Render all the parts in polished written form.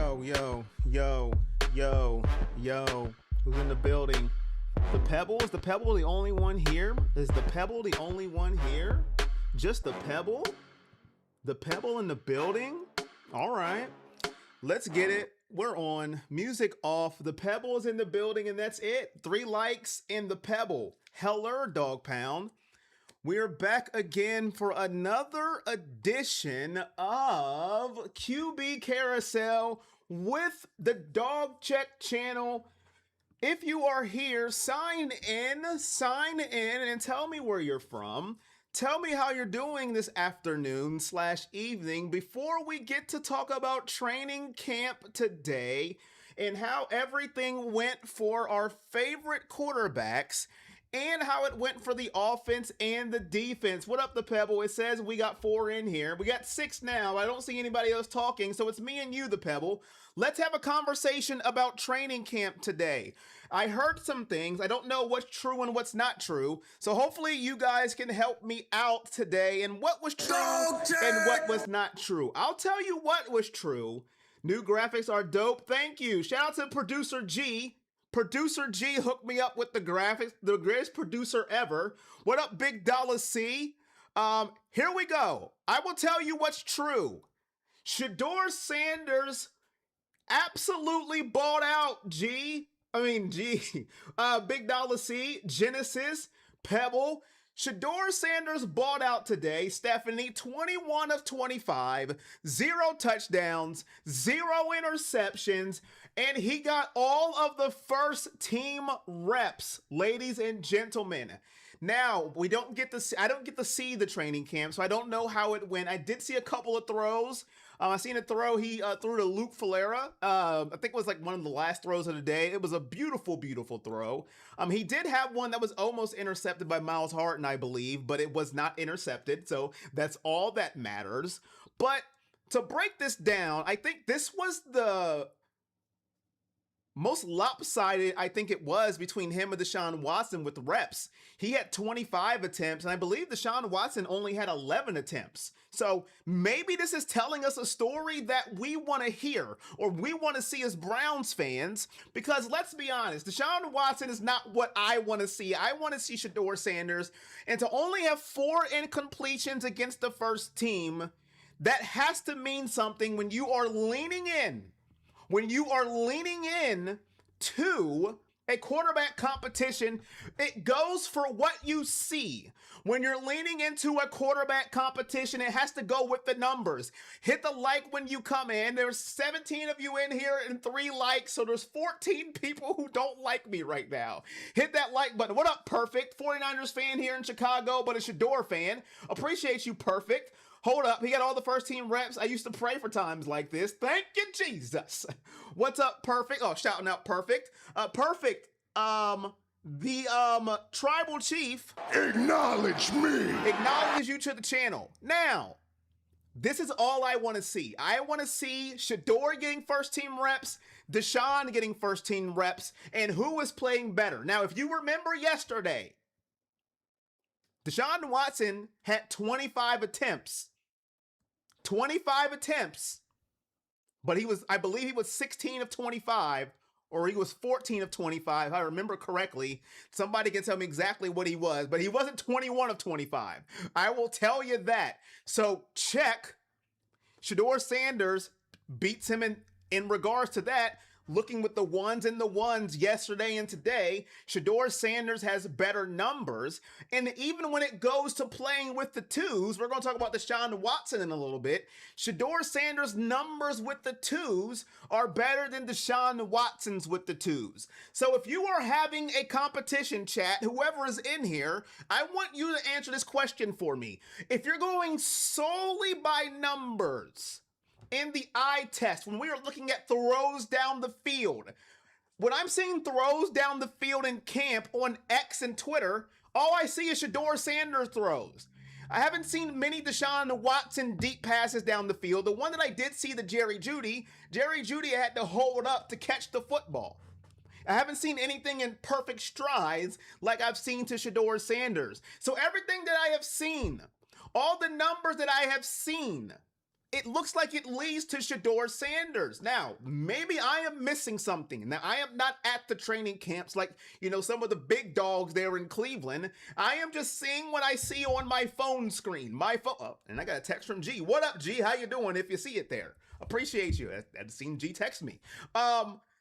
Yo. Who's in the building? The Pebble? Is the Pebble the only one here? Is the Pebble the only one here? Just the Pebble? The Pebble in the building? All right. Let's get it. We're on. Music off. The Pebble is in the building, and that's it. 3 likes in the Pebble. Heller, Dog Pound. We're back again for another edition of QB Carousel with the Dog Check channel. If you are here, sign in and tell me where you're from. Tell me how you're doing this afternoon/evening before we get to talk about training camp today and how everything went for our favorite quarterbacks and how it went for the offense and the defense. What up, the Pebble? It says we got 4 in here. We got 6 now. I don't see anybody else talking, so it's me and you, the Pebble. Let's have a conversation about training camp today. I heard some things. I don't know what's true and what's not true, so hopefully you guys can help me out today and what was true and what was not true. I'll tell you what was true. New graphics are dope. Thank you. Shout out to Producer G. Producer G hooked me up with the graphics, the greatest producer ever. What up, Big Dollar C? Here we go. I will tell you what's true. Shedeur Sanders absolutely balled out, G. Big Dollar C, Genesis, Pebble. Shedeur Sanders balled out today. Stephanie, 21 of 25, 0 touchdowns, 0 interceptions, and he got all of the first team reps, ladies and gentlemen. Now, I don't get to see the training camp, so I don't know how it went. I did see a couple of throws. I seen a throw he threw to Luke Falera. I think it was like one of the last throws of the day. It was a beautiful, beautiful throw. He did have one that was almost intercepted by Miles Harton, I believe, but it was not intercepted, so that's all that matters. But to break this down, I think this was the most lopsided, I think it was, between him and Deshaun Watson with reps. He had 25 attempts, and I believe Deshaun Watson only had 11 attempts. So maybe this is telling us a story that we want to hear, or we want to see as Browns fans, because let's be honest, Deshaun Watson is not what I want to see. I want to see Shedeur Sanders, and to only have 4 incompletions against the first team, that has to mean something when you are leaning in. When you are leaning in to a quarterback competition, it goes for what you see. When you're leaning into a quarterback competition, it has to go with the numbers. Hit the like when you come in. There's 17 of you in here and 3 likes, so there's 14 people who don't like me right now. Hit that like button. What up, Perfect? 49ers fan here in Chicago, but a Shedeur fan. Appreciate you, Perfect. Hold up, he got all the first team reps. I used to pray for times like this. Thank you, Jesus. What's up, Perfect? Oh, shouting out Perfect. Perfect, the tribal chief acknowledge me. Acknowledges you to the channel. Now, this is all I want to see. I want to see Shedeur getting first team reps, Deshaun getting first team reps, and who is playing better. Now, if you remember yesterday, Deshaun Watson had 25 attempts. 25 attempts, but I believe he was 16 of 25, or he was 14 of 25, if I remember correctly. Somebody can tell me exactly what he was, but he wasn't 21 of 25. I will tell you that. So check. Shedeur Sanders beats him in regards to that. Looking with the ones and the ones yesterday and today, Shedeur Sanders has better numbers. And even when it goes to playing with the twos, we're going to talk about Deshaun Watson in a little bit. Shedeur Sanders' numbers with the twos are better than Deshaun Watson's with the twos. So if you are having a competition, chat, whoever is in here, I want you to answer this question for me. If you're going solely by numbers, in the eye test, when we are looking at throws down the field, when I'm seeing throws down the field in camp on X and Twitter, all I see is Shedeur Sanders throws. I haven't seen many Deshaun Watson deep passes down the field. The one that I did see, the Jerry Jeudy had to hold up to catch the football. I haven't seen anything in perfect strides like I've seen to Shedeur Sanders. So everything that I have seen, all the numbers that I have seen, it looks like it leads to Shedeur Sanders. Now, maybe I am missing something. Now, I am not at the training camps like, some of the big dogs there in Cleveland. I am just seeing what I see on my phone screen. And I got a text from G. What up, G? How you doing if you see it there? Appreciate you. I've seen G text me.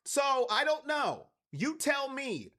So I don't know. You tell me.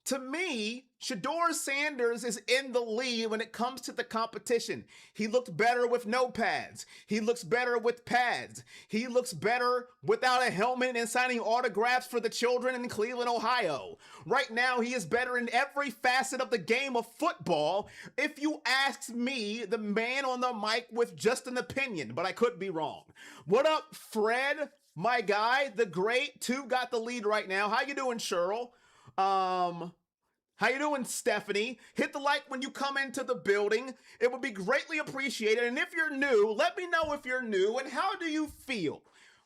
To me, Shedeur Sanders is in the lead when it comes to the competition. He looked better with no pads. He looks better with pads. He looks better without a helmet and signing autographs for the children in Cleveland, Ohio. Right now, he is better in every facet of the game of football. If you ask me, the man on the mic with just an opinion, but I could be wrong. What up, Fred? My guy, the great two got the lead right now. How you doing, Cheryl? How you doing, Stephanie? Hit the like when you come into the building. It would be greatly appreciated. And if you're new, let me know if you're new and how do you feel?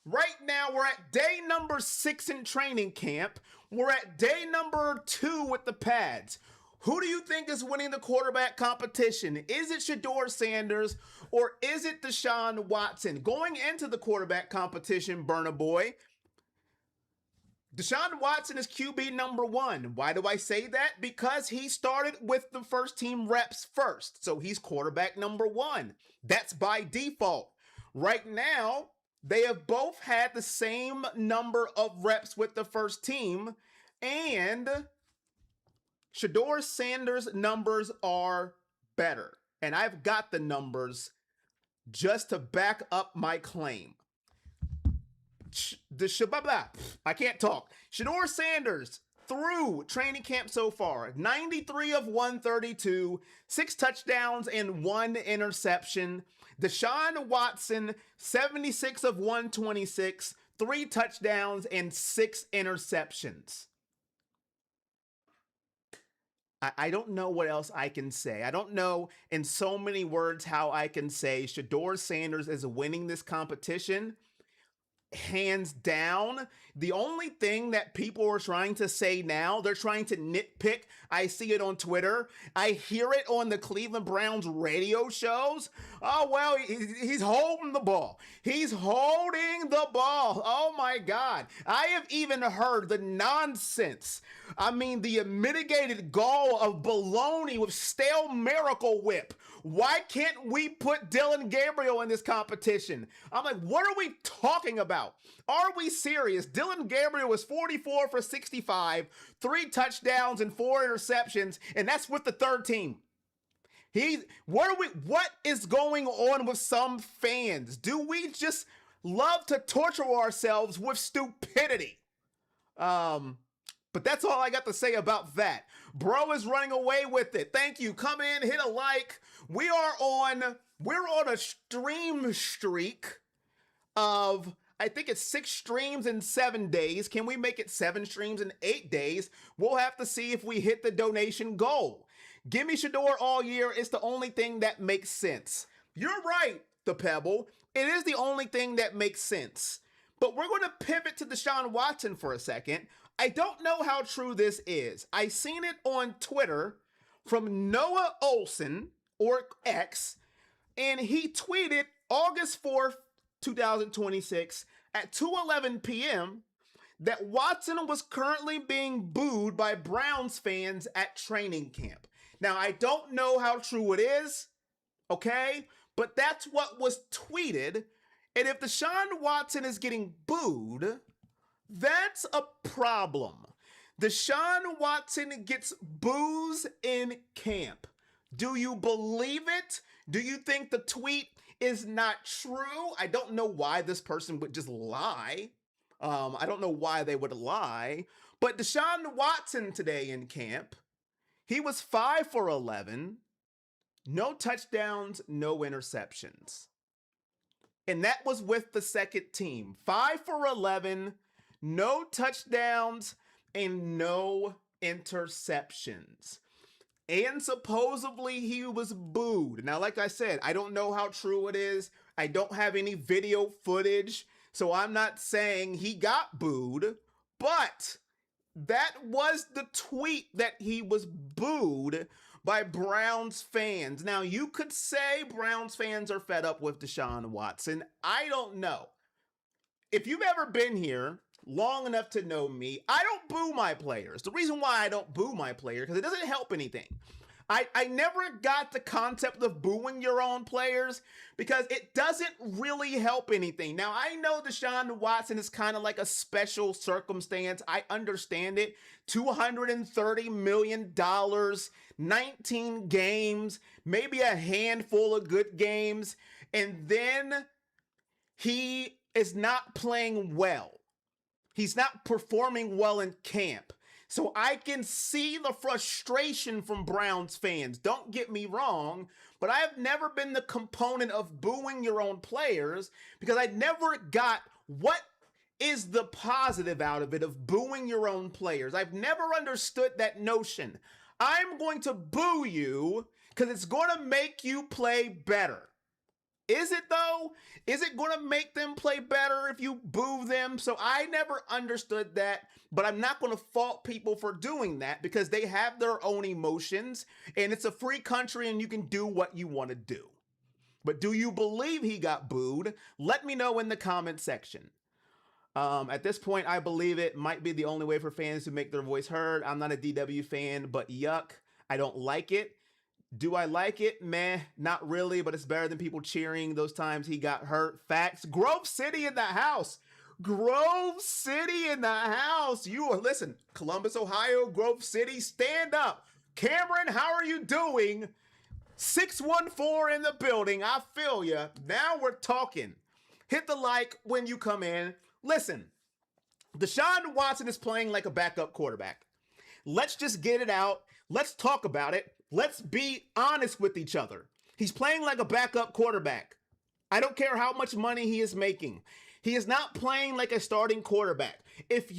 Right now, we're at day number 6 in training camp. We're at day number 2 with the pads. Who do you think is winning the quarterback competition? Is it Shedeur Sanders or is it Deshaun Watson? Going into the quarterback competition, Burna Boy, Deshaun Watson is QB number 1. Why do I say that? Because he started with the first team reps first. So he's quarterback number 1. That's by default. Right now, they have both had the same number of reps with the first team. And Shedeur Sanders' numbers are better. And I've got the numbers just to back up my claim. I can't talk. Shedeur Sanders through training camp so far, 93 of 132, 6 touchdowns and 1 interception. Deshaun Watson, 76 of 126, 3 touchdowns and 6 interceptions. I don't know what else I can say. I don't know in so many words how I can say Shedeur Sanders is winning this competition. Hands down. The only thing that people are trying to say now, they're trying to nitpick. I see it on Twitter. I hear it on the Cleveland Browns radio shows. Oh, well, he's holding the ball. He's holding the ball. Oh, my God. I have even heard the nonsense. I mean, the mitigated gall of baloney with stale Miracle Whip. Why can't we put Dillon Gabriel in this competition? I'm like, what are we talking about? Are we serious? Dillon Gabriel was 44 for 65, 3 touchdowns and 4 interceptions, and that's with the third team. What is going on with some fans? Do we just love to torture ourselves with stupidity? But that's all I got to say about that. Bro is running away with it. Thank you. Come in, hit a like. We're on a stream streak of, I think it's 6 streams in 7 days. Can we make it 7 streams in 8 days? We'll have to see if we hit the donation goal. Give me Shedeur all year. It's the only thing that makes sense. You're right, the Pebble. It is the only thing that makes sense. But we're going to pivot to Deshaun Watson for a second. I don't know how true this is. I seen it on Twitter from Noah Olson, or X, and he tweeted August 4th, 2026 at 2:11 p.m. that Watson was currently being booed by Browns fans at training camp. Now, I don't know how true it is, okay? But that's what was tweeted. And if Deshaun Watson is getting booed, that's a problem. Deshaun Watson gets boos in camp. Do you believe it? Do you think the tweet is not true? I don't know why this person would just lie. I don't know why they would lie. But Deshaun Watson today in camp, he was 5 for 11, no touchdowns, no interceptions. And that was with the second team. 5 for 11, no touchdowns, and no interceptions. And supposedly he was booed. Now, like I said, I don't know how true it is. I don't have any video footage, so I'm not saying he got booed, but that was the tweet that he was booed by Browns fans. Now, you could say Browns fans are fed up with Deshaun Watson. I don't know. If you've ever been here long enough to know me, I don't boo my players. The reason why I don't boo my player, because it doesn't help anything. I never got the concept of booing your own players because it doesn't really help anything. Now, I know Deshaun Watson is kind of like a special circumstance. I understand it. $230 million, 19 games, maybe a handful of good games, and then he is not playing well. He's not performing well in camp. So I can see the frustration from Browns fans. Don't get me wrong, but I have never been the component of booing your own players because I never got what is the positive out of it of booing your own players. I've never understood that notion. I'm going to boo you because it's going to make you play better. Is it though? Is it going to make them play better if you boo them? So I never understood that, but I'm not going to fault people for doing that because they have their own emotions and it's a free country and you can do what you want to do. But do you believe he got booed? Let me know in the comment section. At this point, I believe it might be the only way for fans to make their voice heard. I'm not a DW fan, but yuck, I don't like it. Do I like it? Meh, not really, but it's better than people cheering those times he got hurt. Facts. Grove City in the house. Grove City in the house. Listen, Columbus, Ohio, Grove City, stand up. Cameron, how are you doing? 614 in the building. I feel ya. Now we're talking. Hit the like when you come in. Listen, Deshaun Watson is playing like a backup quarterback. Let's just get it out. Let's talk about it. Let's be honest with each other. He's playing like a backup quarterback. I don't care how much money he is making. He is not playing like a starting quarterback. If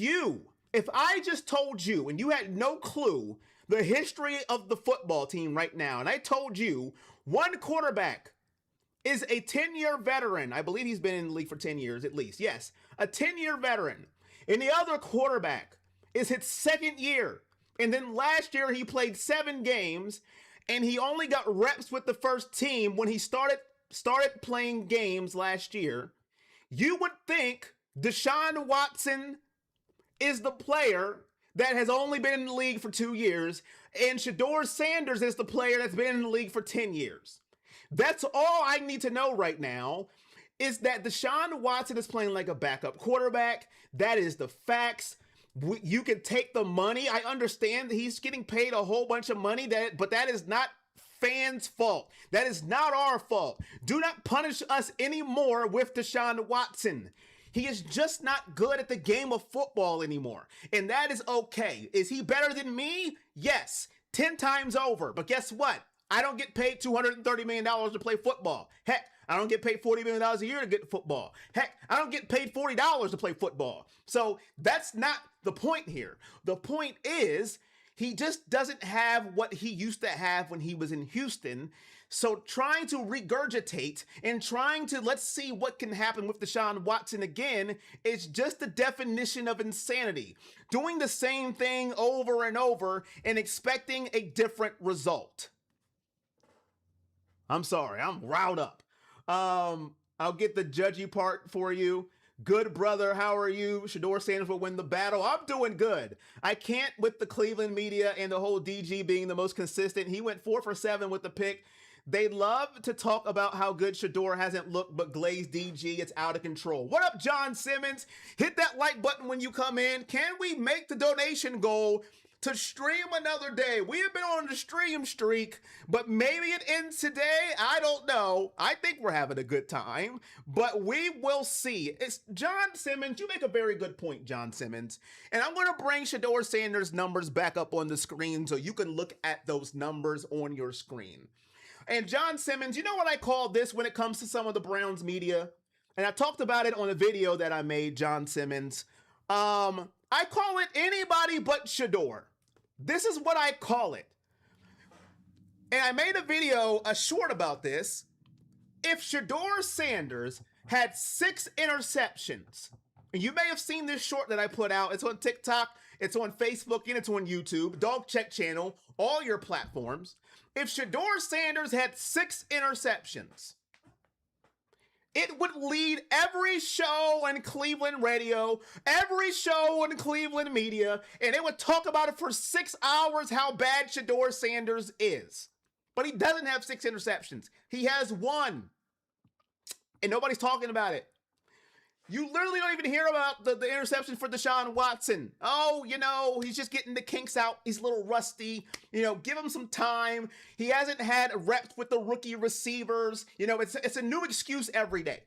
I just told you and you had no clue the history of the football team right now, and I told you one quarterback is a 10-year veteran. I believe he's been in the league for 10 years at least. Yes, a 10-year veteran. And the other quarterback is his second year. And then last year he played 7 games and he only got reps with the first team when he started playing games last year. You would think Deshaun Watson is the player that has only been in the league for 2 years and Shedeur Sanders is the player that's been in the league for 10 years. That's all I need to know right now is that Deshaun Watson is playing like a backup quarterback. That is the facts. You can take the money. I understand that he's getting paid a whole bunch of money, but that is not fans' fault. That is not our fault. Do not punish us anymore with Deshaun Watson. He is just not good at the game of football anymore, and that is okay. Is he better than me? Yes, 10 times over. But guess what? I don't get paid $230 million to play football. Heck, I don't get paid $40 million a year to get football. Heck, I don't get paid $40 to play football. So that's not the point here. The point is he just doesn't have what he used to have when he was in Houston. So trying to regurgitate and trying to let's see what can happen with Deshaun Watson again is just the definition of insanity. Doing the same thing over and over and expecting a different result. I'm sorry, I'm riled up. I'll get the judgy part for you. Good brother, how are you? Shedeur Sanders will win the battle. I'm doing good. I can't with the Cleveland media and the whole DG being the most consistent. He went 4 for 7 with the pick. They love to talk about how good Shedeur hasn't looked, but Glaze DG, it's out of control. What up, John Simmons? Hit that like button when you come in. Can we make the donation goal to stream another day? We have been on the stream streak, but maybe it ends today. I don't know. I think we're having a good time, but we will see. It's John Simmons. You make a very good point, John Simmons. And I'm going to bring Shedeur Sanders' numbers back up on the screen so you can look at those numbers on your screen. And John Simmons, you know what I call this when it comes to some of the Browns media? And I talked about it on a video that I made, John Simmons. I call it anybody but Shedeur. This is what I call it. And I made a video, a short about this. If Shedeur Sanders had 6 interceptions And you may have seen this short that I put out. It's on TikTok, it's on Facebook, and it's on YouTube, Dog Check channel, all your platforms. If Shedeur Sanders had 6 interceptions, it would lead every show on Cleveland radio, every show on Cleveland media, and it would talk about it for 6 hours how bad Shedeur Sanders is. But he doesn't have 6 interceptions. He has 1. And nobody's talking about it. You literally don't even hear about the interception for Deshaun Watson. Oh, he's just getting the kinks out. He's a little rusty. Give him some time. He hasn't had reps with the rookie receivers. It's a new excuse every day.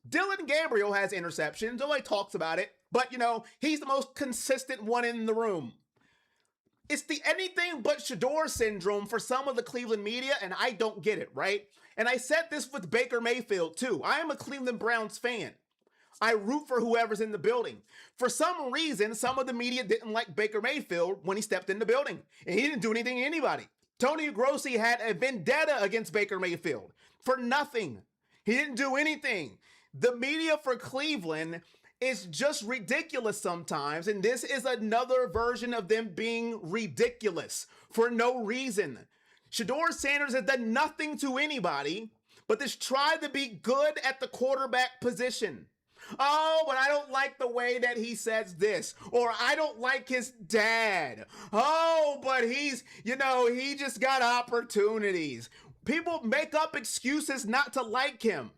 Dylan Gabriel has interceptions. Nobody talks about it. But, he's the most consistent one in the room. It's the anything but Shedeur syndrome for some of the Cleveland media, and I don't get it, right? And I said this with Baker Mayfield, too. I am a Cleveland Browns fan. I root for whoever's in the building. For some reason, some of the media didn't like Baker Mayfield when he stepped in the building. And he didn't do anything to anybody. Tony Grossi had a vendetta against Baker Mayfield for nothing. He didn't do anything. The media for Cleveland is just ridiculous sometimes. And this is another version of them being ridiculous for no reason. Shedeur Sanders has done nothing to anybody but this try to be good at the quarterback position. Oh, but I don't like the way that he says this. Or I don't like his dad. Oh, but he just got opportunities. People make up excuses not to like him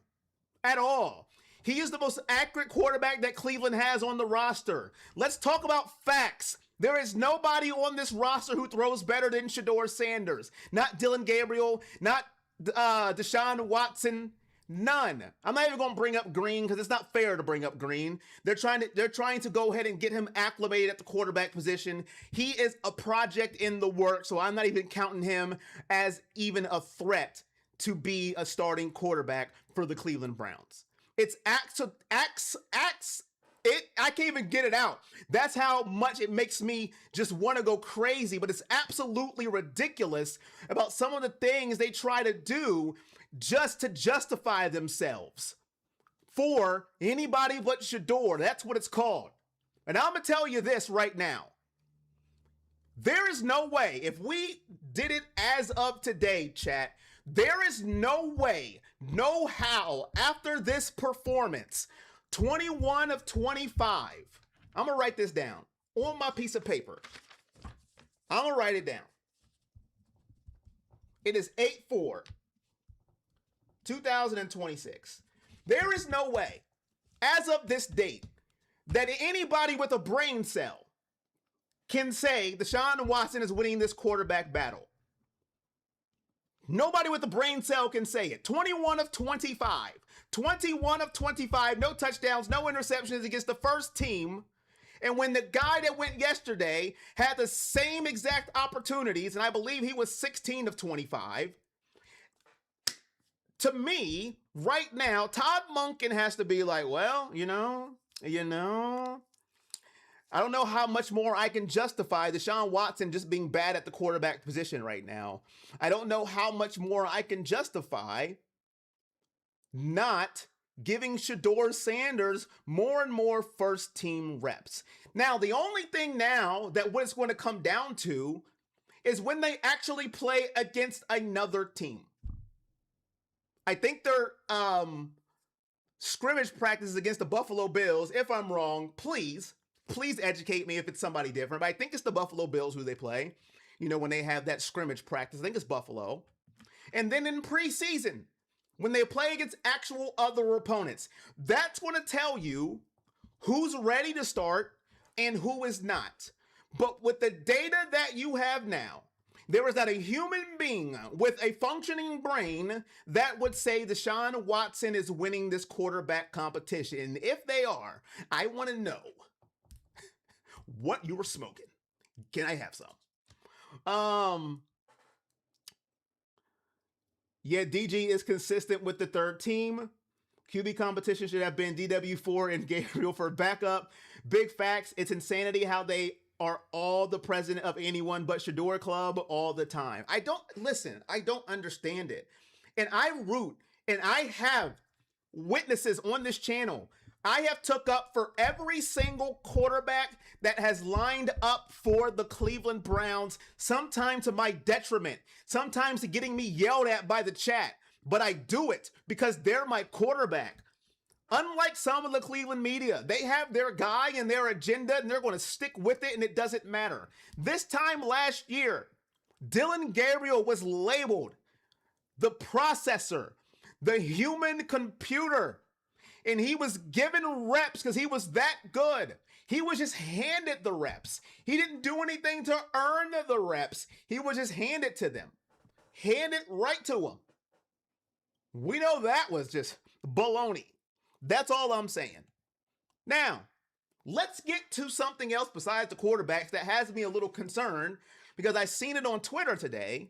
at all. He is the most accurate quarterback that Cleveland has on the roster. Let's talk about facts. There is nobody on this roster who throws better than Shedeur Sanders. Not Dylan Gabriel, not Deshaun Watson. None. I'm not even going to bring up Green because it's not fair to bring up Green. They're trying to go ahead and get him acclimated at the quarterback position. He is a project in the works, so I'm not even counting him as even a threat to be a starting quarterback for the Cleveland Browns. It's I can't even get it out. That's how much it makes me just want to go crazy, but it's absolutely ridiculous about some of the things they try to do just to justify themselves for anybody but Shedeur. That's what it's called. And I'm going to tell you this right now. There is no way, if we did it as of today, chat, there is no way, no how, after this performance, 21 of 25, I'm going to write this down on my piece of paper. I'm going to write it down. It is 8/4. 2026. There is no way, as of this date, that anybody with a brain cell can say Deshaun Watson is winning this quarterback battle. Nobody with a brain cell can say it. 21 of 25. 21 of 25, no touchdowns, no interceptions against the first team. And when the guy that went yesterday had the same exact opportunities, and I believe he was 16 of 25, to me, right now, Todd Monken has to be like, well, I don't know how much more I can justify Deshaun Watson just being bad at the quarterback position right now. I don't know how much more I can justify not giving Shedeur Sanders more and more first team reps. Now, the only thing now that what it's going to come down to is when they actually play against another team. I think their scrimmage practices against the Buffalo Bills. If I'm wrong, please educate me if it's somebody different. But I think it's the Buffalo Bills who they play, when they have that scrimmage practice. I think it's Buffalo. And then in preseason, when they play against actual other opponents, that's going to tell you who's ready to start and who is not. But with the data that you have now, there is not a human being with a functioning brain that would say Deshaun Watson is winning this quarterback competition. And if they are, I want to know what you were smoking. Can I have some? Yeah, DG is consistent with the third team. QB competition should have been DW4 and Gabriel for backup. Big facts. It's insanity how they are all the president of anyone but Shedeur Club all the time. I don't understand it. And I root, and I have witnesses on this channel. I have took up for every single quarterback that has lined up for the Cleveland Browns, sometimes to my detriment, sometimes to getting me yelled at by the chat. But I do it because they're my quarterback. Unlike some of the Cleveland media, they have their guy and their agenda and they're going to stick with it and it doesn't matter. This time last year, Dylan Gabriel was labeled the processor, the human computer, and he was given reps because he was that good. He was just handed the reps. He didn't do anything to earn the reps. He was just handed to them. Handed right to him. We know that was just baloney. That's all I'm saying. Now, let's get to something else besides the quarterbacks that has me a little concerned because I seen it on Twitter today.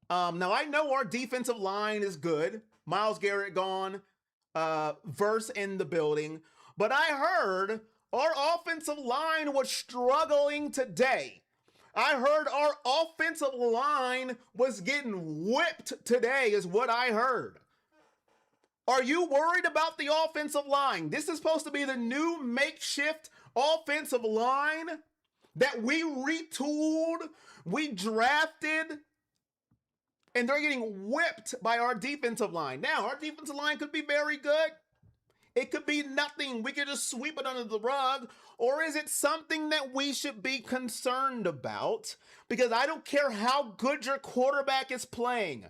Now, I know our defensive line is good. Myles Garrett gone, Verse in the building. But I heard our offensive line was struggling today. I heard our offensive line was getting whipped today is what I heard. Are you worried about the offensive line? This is supposed to be the new makeshift offensive line that we retooled, we drafted, and they're getting whipped by our defensive line. Now, our defensive line could be very good. It could be nothing. We could just sweep it under the rug. Or is it something that we should be concerned about? Because I don't care how good your quarterback is playing.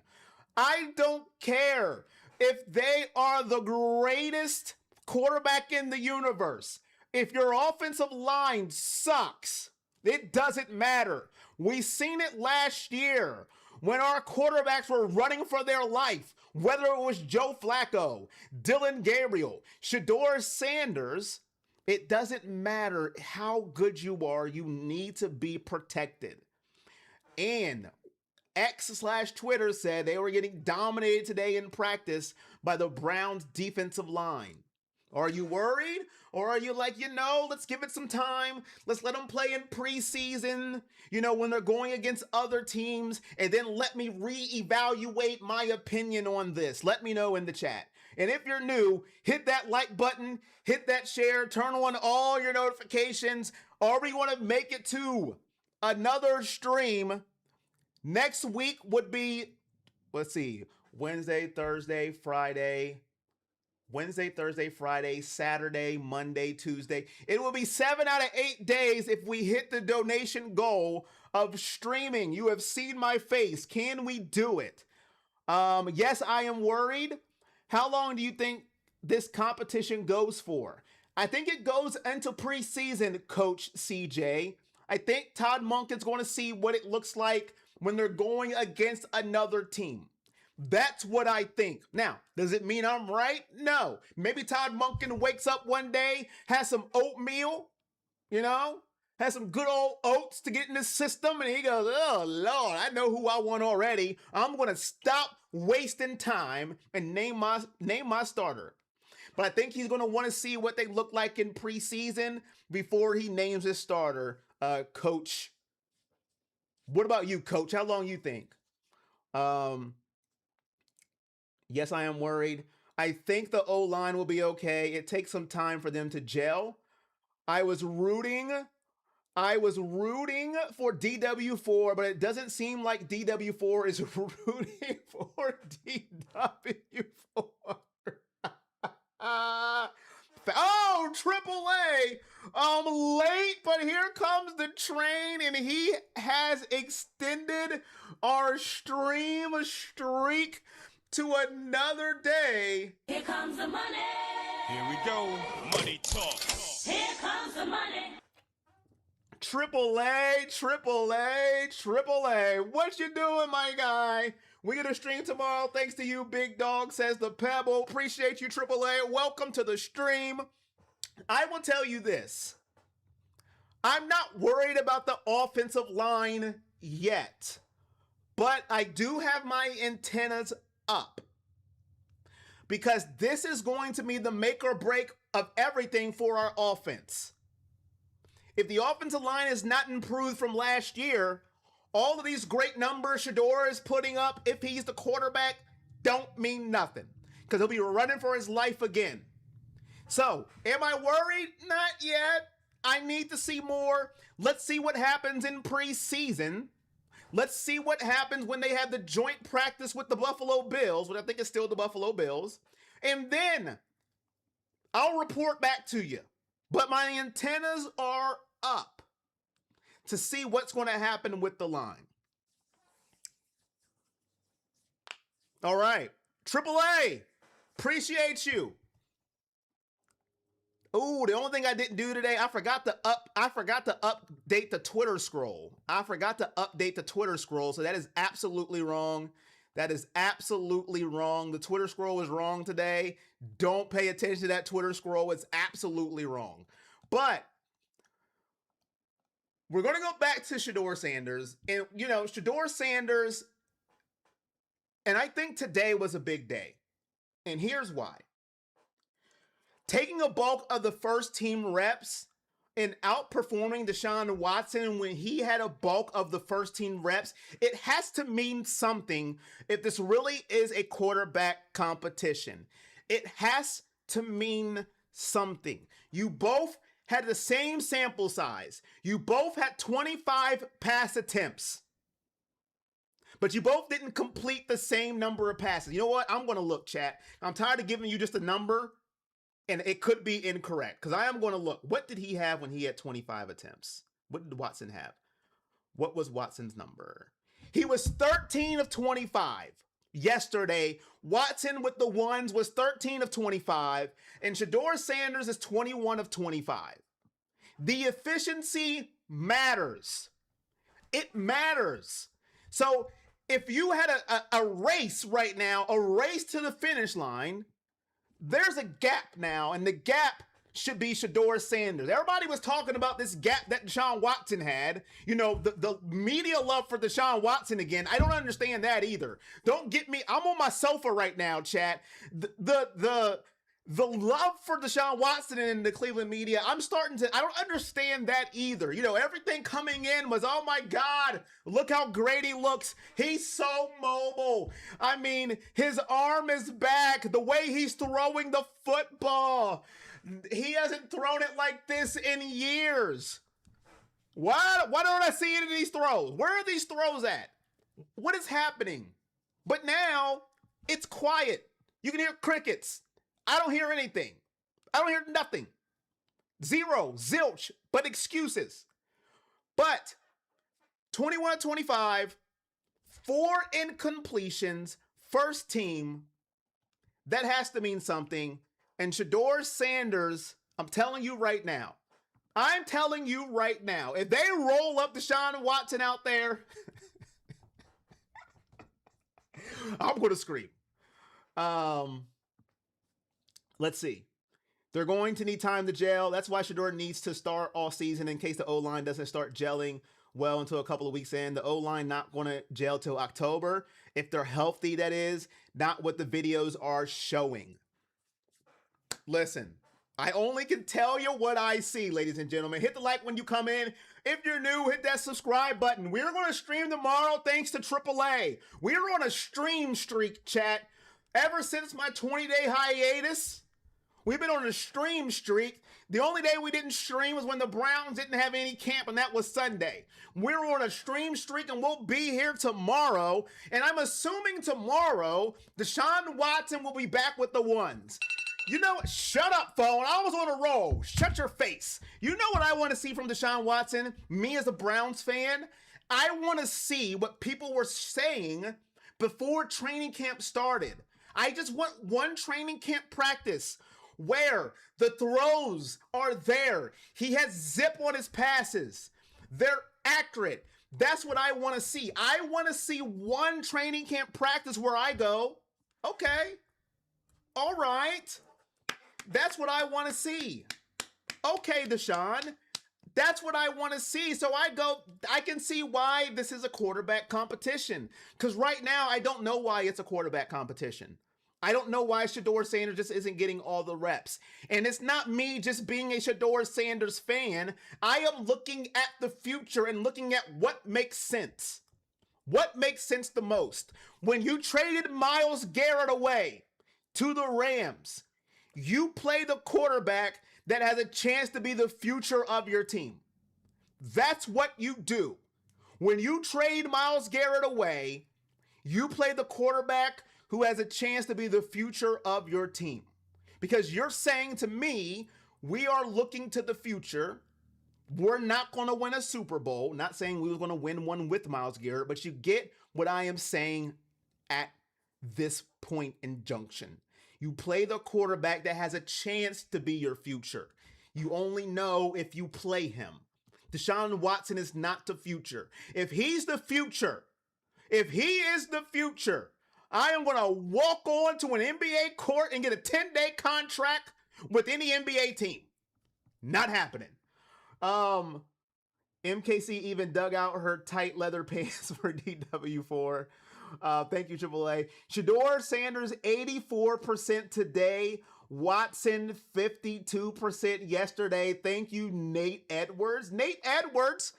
I don't care if they are the greatest quarterback in the universe. If your offensive line sucks, it doesn't matter. We seen it last year when our quarterbacks were running for their life, whether it was Joe Flacco, Dylan Gabriel, Shedeur Sanders. It doesn't matter how good you are, you need to be protected. And X/Twitter said they were getting dominated today in practice by the Browns defensive line. Are you worried? Or are you like, let's give it some time. Let's let them play in preseason, when they're going against other teams. And then let me reevaluate my opinion on this. Let me know in the chat. And if you're new, hit that like button, hit that share, turn on all your notifications. Or we want to make it to another stream. Next week would be, Wednesday, Thursday, Friday, Saturday, Monday, Tuesday. It will be 7 out of 8 days if we hit the donation goal of streaming. You have seen my face. Can we do it? Yes, I am worried. How long do you think this competition goes for? I think it goes into preseason, Coach CJ. I think Todd Monk is going to see what it looks like when they're going against another team. That's what I think. Now, does it mean I'm right? No. Maybe Todd Monken wakes up one day, has some oatmeal, has some good old oats to get in his system, and he goes, oh, Lord, I know who I want already. I'm going to stop wasting time and name my starter. But I think he's going to want to see what they look like in preseason before he names his starter, Coach. What about you, Coach? How long you think? Yes, I am worried. I think the O-line will be okay. It takes some time for them to gel. I was rooting for DW4, but it doesn't seem like DW4 is rooting for DW4. Oh, AAA. I'm late, but here comes the train, and he has extended our stream streak to another day. Here comes the money. Here we go. Money talk. Here comes the money. AAA. What you doing, my guy? We get a stream tomorrow. Thanks to you, big dog, says the Pebble. Appreciate you, AAA. Welcome to the stream. I will tell you this. I'm not worried about the offensive line yet, but I do have my antennas up because this is going to be the make or break of everything for our offense. If the offensive line is not improved from last year, all of these great numbers Shedeur is putting up, if he's the quarterback, don't mean nothing because he'll be running for his life again. So, am I worried? Not yet. I need to see more. Let's see what happens in preseason. Let's see what happens when they have the joint practice with the Buffalo Bills, which I think is still the Buffalo Bills. And then I'll report back to you. But my antennas are up to see what's going to happen with the line. All right. AAA, appreciate you. Ooh, the only thing I didn't do today, I forgot to update the Twitter scroll. So that is absolutely wrong. That is absolutely wrong. The Twitter scroll is wrong today. Don't pay attention to that Twitter scroll. It's absolutely wrong. But we're going to go back to Shedeur Sanders. And, Shedeur Sanders, and I think today was a big day. And here's why. Taking a bulk of the first team reps and outperforming Deshaun Watson when he had a bulk of the first team reps, it has to mean something if this really is a quarterback competition. It has to mean something. You both had the same sample size. You both had 25 pass attempts. But you both didn't complete the same number of passes. You know what? I'm going to look, chat. I'm tired of giving you just a number. And it could be incorrect because I am going to look. What did he have when he had 25 attempts? What did Watson have? What was Watson's number? He was 13 of 25 yesterday. Watson with the ones was 13 of 25. And Shedeur Sanders is 21 of 25. The efficiency matters. It matters. So if you had a race right now, a race to the finish line, there's a gap now, and the gap should be Shedeur Sanders. Everybody was talking about this gap that Deshaun Watson had. The media love for Deshaun Watson again. I don't understand that either. Don't get me. I'm on my sofa right now, chat. The love for Deshaun Watson in the Cleveland media, I don't understand that either. Everything coming in was, oh my God, look how great he looks. He's so mobile. I mean, his arm is back. The way he's throwing the football, he hasn't thrown it like this in years. Why don't I see any of these throws? Where are these throws at? What is happening? But now it's quiet. You can hear crickets. I don't hear anything. I don't hear nothing. Zero, zilch, but excuses. But 21-25, 4 incompletions, first team, that has to mean something. And Shedeur Sanders, I'm telling you right now, if they roll up Deshaun Watson out there, I'm going to scream. Let's see. They're going to need time to gel. That's why Shedeur needs to start all season in case the O-line doesn't start gelling well until a couple of weeks in. The O-line not going to gel till October. If they're healthy, that is. Not what the videos are showing. Listen, I only can tell you what I see, ladies and gentlemen. Hit the like when you come in. If you're new, hit that subscribe button. We're going to stream tomorrow thanks to AAA. We're on a stream streak, chat. Ever since my 20-day hiatus, we've been on a stream streak. The only day we didn't stream was when the Browns didn't have any camp, and that was Sunday. We're on a stream streak, and we'll be here tomorrow. And I'm assuming tomorrow, Deshaun Watson will be back with the ones. You know what? Shut up, phone. I was on a roll. Shut your face. You know what I want to see from Deshaun Watson? Me as a Browns fan? I want to see what people were saying before training camp started. I just want one training camp practice where the throws are there. He has zip on his passes. They're accurate. That's what I want to see. I want to see one training camp practice where I go, okay, all right. That's what I want to see. Okay, Deshaun. That's what I want to see. So I can see why this is a quarterback competition. Because right now, I don't know why it's a quarterback competition. I don't know why Shedeur Sanders just isn't getting all the reps. And it's not me just being a Shedeur Sanders fan. I am looking at the future and looking at what makes sense. What makes sense the most? When you traded Myles Garrett away to the Rams, You play the quarterback that has a chance to be the future of your team. That's what you do. When you trade Myles Garrett away, you play the quarterback who has a chance to be the future of your team. Because you're saying to me, we are looking to the future. We're not going to win a Super Bowl. Not saying we were going to win one with Myles Garrett, but you get what I am saying at this point in junction. You play the quarterback that has a chance to be your future. You only know if you play him. Deshaun Watson is not the future. If he's the future, if he is the future, I am going to walk on to an NBA court and get a 10-day contract with any NBA team. Not happening. MKC even dug out her tight leather pants for DW4. Thank you, AAA. Shedeur Sanders, 84% today. Watson, 52% yesterday. Thank you, Nate Edwards. Nate Edwards.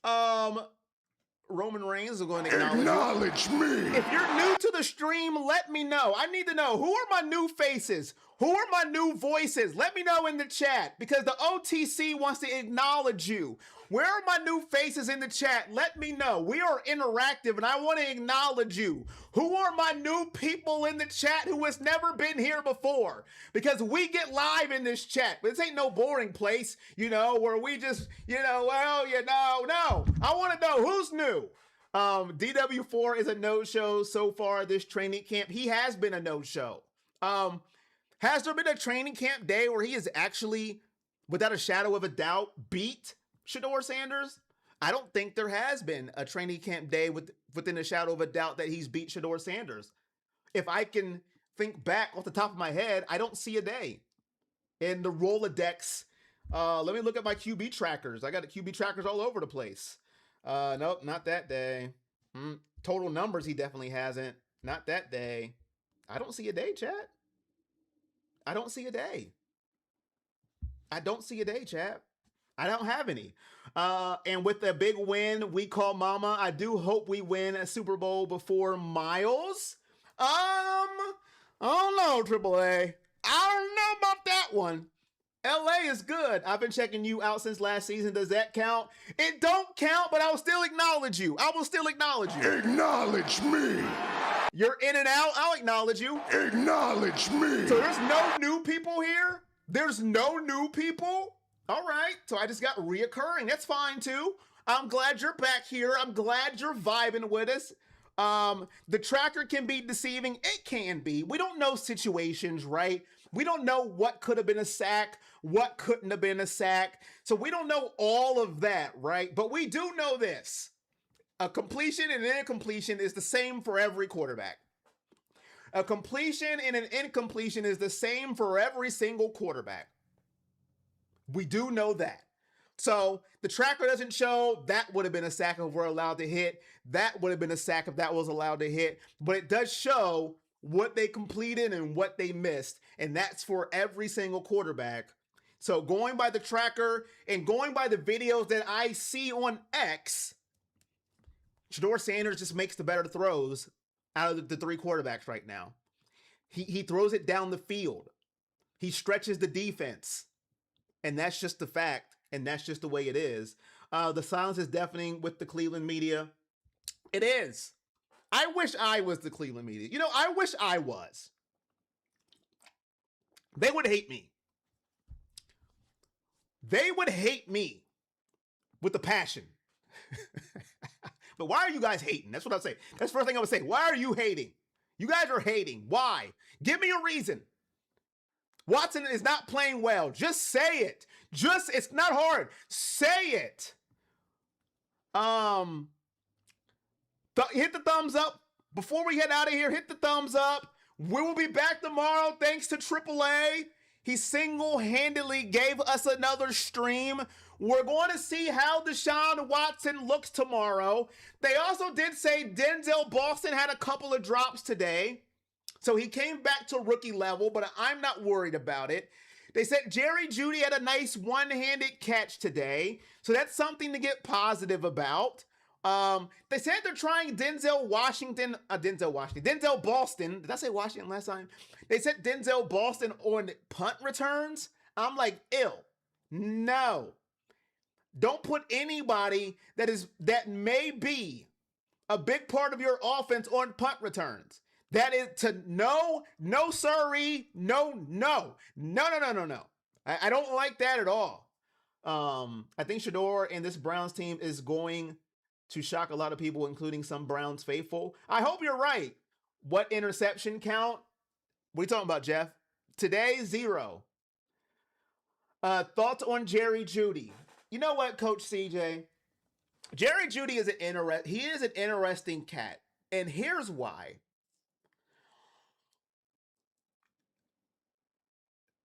Roman Reigns is going to acknowledge me. If you're new to the stream, let me know. I need to know, who are my new faces? Who are my new voices? Let me know in the chat, because the OTC wants to acknowledge you. Where are my new faces in the chat? Let me know. We are interactive and I want to acknowledge you. Who are my new people in the chat who has never been here before? Because we get live in this chat. This ain't no boring place, where we just, no. I want to know who's new. DW4 is a no-show so far this training camp. He has been a no-show. Has there been a training camp day where he is actually, without a shadow of a doubt, beat Shedeur Sanders? I don't think there has been a training camp day within a shadow of a doubt that he's beat Shedeur Sanders. If I can think back off the top of my head, I don't see a day. In the Rolodex, let me look at my QB trackers. I got the QB trackers all over the place. Nope, not that day. Total numbers, he definitely hasn't. Not that day. I don't see a day, chat. I don't see a day. I don't see a day, chat. I don't have any. And with a big win, we call mama. I do hope we win a Super Bowl before Miles. I don't know, AAA. I don't know about that one. LA is good. I've been checking you out since last season. Does that count? It don't count, but I will still acknowledge you. I will still acknowledge you. Acknowledge me. You're in and out. I'll acknowledge you. Acknowledge me. So there's no new people here? There's no new people? All right. So I just got reoccurring. That's fine too. I'm glad you're back here. I'm glad you're vibing with us. The tracker can be deceiving. It can be. We don't know situations, right? We don't know what could have been a sack, what couldn't have been a sack. So we don't know all of that, right? But we do know this. A completion and an incompletion is the same for every quarterback. A completion and an incompletion is the same for every single quarterback. We do know that. So the tracker doesn't show that would have been a sack if we're allowed to hit. That would have been a sack if that was allowed to hit. But it does show what they completed and what they missed. And that's for every single quarterback. So going by the tracker and going by the videos that I see on X, Shedeur Sanders just makes the better throws out of the three quarterbacks right now. He throws it down the field. He stretches the defense. And that's just the fact. And that's just the way it is. The silence is deafening with the Cleveland media. It is. I wish I was the Cleveland media. I wish I was. They would hate me. They would hate me with a passion. But why are you guys hating? That's what I'll say. That's the first thing I would say. Why are you hating? You guys are hating. Why? Give me a reason. Watson is not playing well. Just say it. It's not hard. Say it. Hit the thumbs up. Before we head out of here, hit the thumbs up. We will be back tomorrow thanks to AAA. He single-handedly gave us another stream. We're going to see how Deshaun Watson looks tomorrow. They also did say Denzel Boston had a couple of drops today. So he came back to rookie level, but I'm not worried about it. They said Jerry Jeudy had a nice one-handed catch today. So that's something to get positive about. They said they're trying Denzel Boston. Did I say Washington last time? They said Denzel Boston on punt returns. I'm like, ew. No. Don't put anybody that may be a big part of your offense on punt returns. That is no sirree, no. I don't like that at all. I think Shedeur and this Browns team is going to shock a lot of people, including some Browns faithful. I hope you're right. What interception count? What are you talking about, Jeff? Today, 0. Thoughts on Jerry Jeudy? You know what, Coach CJ? Jerry Jeudy is an interesting cat, and here's why.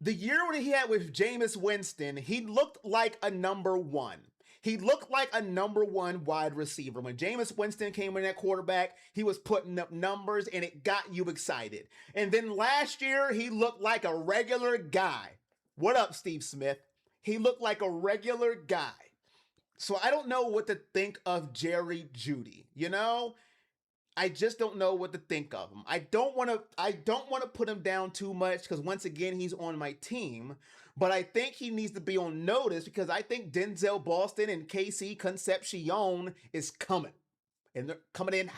The year when he had with Jameis Winston, he looked like a number 1. He looked like a number 1 wide receiver. When Jameis Winston came in at quarterback, he was putting up numbers and it got you excited. And then last year, he looked like a regular guy. What up, Steve Smith? He looked like a regular guy. So I don't know what to think of Jerry Jeudy. You know, I just don't know what to think of him. I don't want to put him down too much because once again, he's on my team. But I think he needs to be on notice because I think Denzel Boston and KC Concepcion is coming. And they're coming in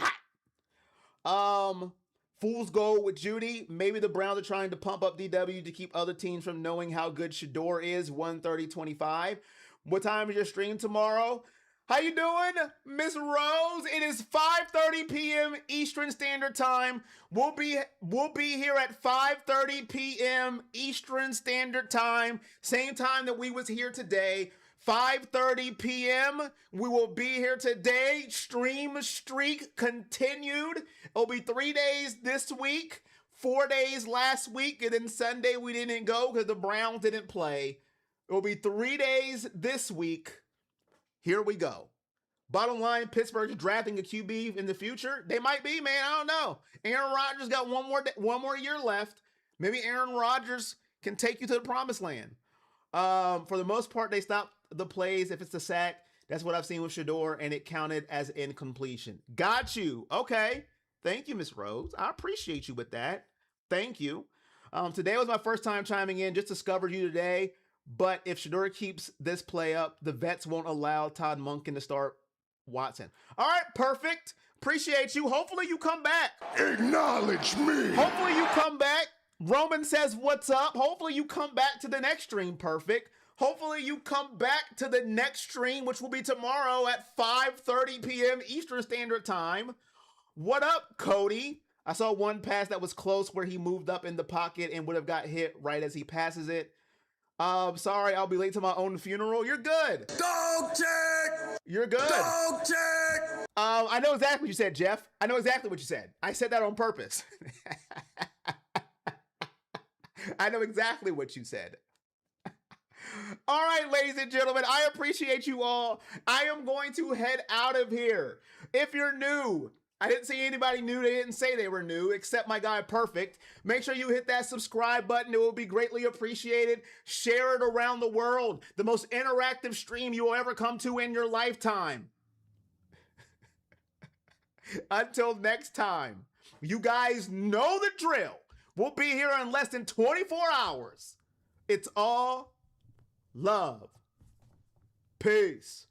hot. Fool's gold with Jeudy. Maybe the Browns are trying to pump up DW to keep other teams from knowing how good Shedeur is. 1:30-25. What time is your stream tomorrow? How you doing, Miss Rose? It is 5:30 p.m. Eastern Standard Time. We'll be here at 5:30 p.m. Eastern Standard Time. Same time that we was here today. 5:30 p.m. We will be here today. Stream streak continued. It'll be 3 days this week, 4 days last week, and then Sunday we didn't go because the Browns didn't play. It'll be 3 days this week. Here we go. Bottom line, Pittsburgh's drafting a QB in the future. They might be, man. I don't know. Aaron Rodgers got one more year left. Maybe Aaron Rodgers can take you to the promised land. For the most part, they stop the plays if it's a sack. That's what I've seen with Shedeur, and it counted as incompletion. Got you. Okay. Thank you, Miss Rose. I appreciate you with that. Thank you. Today was my first time chiming in. Just discovered you today. But if Shedeur keeps this play up, the vets won't allow Todd Monken to start Watson. All right, perfect. Appreciate you. Hopefully you come back. Acknowledge me. Hopefully you come back. Roman says, what's up? Hopefully you come back to the next stream, perfect. Hopefully you come back to the next stream, which will be tomorrow at 5:30 p.m. Eastern Standard Time. What up, Cody? I saw one pass that was close where he moved up in the pocket and would have got hit right as he passes it. Sorry, I'll be late to my own funeral. You're good. Dog check. You're good. Dog check. I know exactly what you said, Jeff. I know exactly what you said. I said that on purpose. I know exactly what you said. All right, ladies and gentlemen, I appreciate you all. I am going to head out of here. If you're new, I didn't see anybody new. They didn't say they were new, except my guy Perfect. Make sure you hit that subscribe button. It will be greatly appreciated. Share it around the world. The most interactive stream you will ever come to in your lifetime. Until next time, you guys know the drill. We'll be here in less than 24 hours. It's all love. Peace.